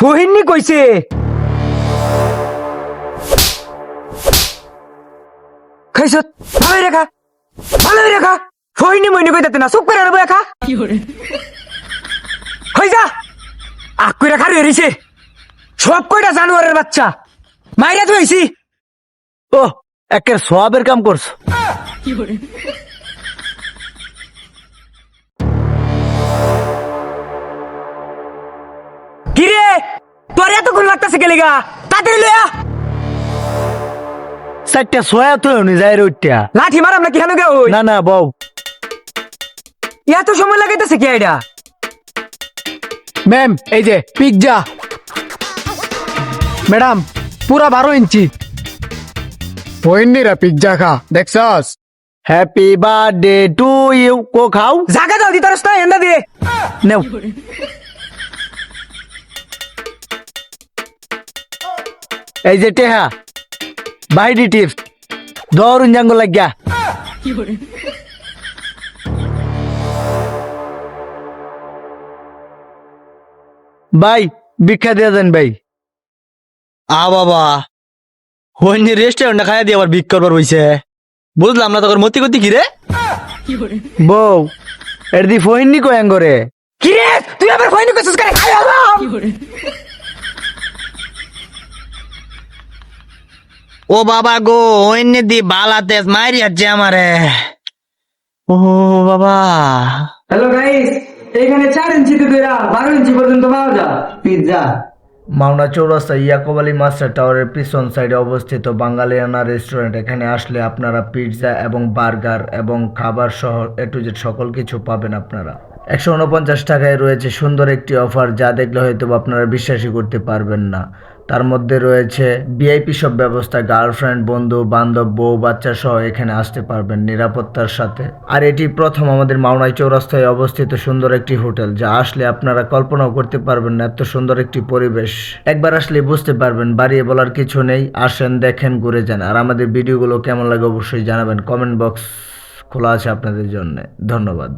ফহিনী কইছে খাইছত ভালো রেখা ফহিনী মইনি কইতাতে না চুপ করে আনবো একা হই যা আক কইরা খারু এরিছে সব কয়টা জানোয়ারের বাচ্চা মাইরা ধুইছি ও একের সওয়াবের কাম করছ। কিরে তোর এতক্ষণ লাগতেছে গেলিগা তাড়াতাড়ি লয়া চারটা সোয়া তো নি যায় রইটা। লাঠি মারাম নাকি হানো গে ওই না না বউ এত সময় লাগাইতেছে কি আইডা ম্যাম এই যে পিৎজা ম্যাডাম পুরা 12 ইঞ্চি হইনিরা পিৎজা খা দেখছস হ্যাপি বার্থডে টু ইউ কো খাও জায়গা দাও দিতারস না এন্ডা দিয়ে নেও এই যে টেহা বাইডি টিপস দৌড়ুন জাঙ্গো লাগিয়া ভাই ভিক্ষা দিয়ে দেন ভাই। বাবা হইনি রেস্টুরেন্টে খাইয়া দিয়ে আবার ভিক করবার হইছে বুঝলাম না তোর মতি গতি কি রে বউ এর দি ফহিনী কয়াং করে কিরে তুই আবার ফহিনী কইছিস করে খাই আলাম ও বাবা গো হইনি দি বালাতে মারি আছে আমারে ও বাবা হ্যালো গাইস এখানে 4 ইঞ্চি থেকে 12 ইঞ্চি পর্যন্ত পাওয়া যায় পিৎজা মাওনা চৌরাস্তা ইয়াকুব আলী মাস্টার টাওয়ারের পিছন সাইডে অবস্থিত বাঙালিয়ানা রেস্টুরেন্ট। এখানে আসলে আপনারা পিৎজা এবং বার্গার এবং খাবার সহ এ টু জেড সকল কিছু পাবেন আপনারা। 149 টাকায় রয়েছে সুন্দর একটি অফার, যা দেখলে হয়তো আপনারা বিশ্বাসই করতে পারবেন না। তার মধ্যে রয়েছে ভিআইপি সব ব্যবস্থা, গার্লফ্রেন্ড বন্ধু বান্ধব বউ বাচ্চা সহ এখানে আসতে পারবেন নিরাপত্তার সাথে। আর এটি প্রথম আমাদের মাওনায় চৌরাস্তায় অবস্থিত সুন্দর একটি হোটেল, যা আসলে আপনারা কল্পনাও করতে পারবেন না এত সুন্দর একটি পরিবেশ। একবার আসলে বুঝতে পারবেন, বাড়িয়ে বলার কিছু নেই। আসেন দেখেন ঘুরে যান। আর আমাদের ভিডিওগুলো কেমন লাগে অবশ্যই জানাবেন, কমেন্ট বক্স খোলা আছে আপনাদের জন্য। ধন্যবাদ।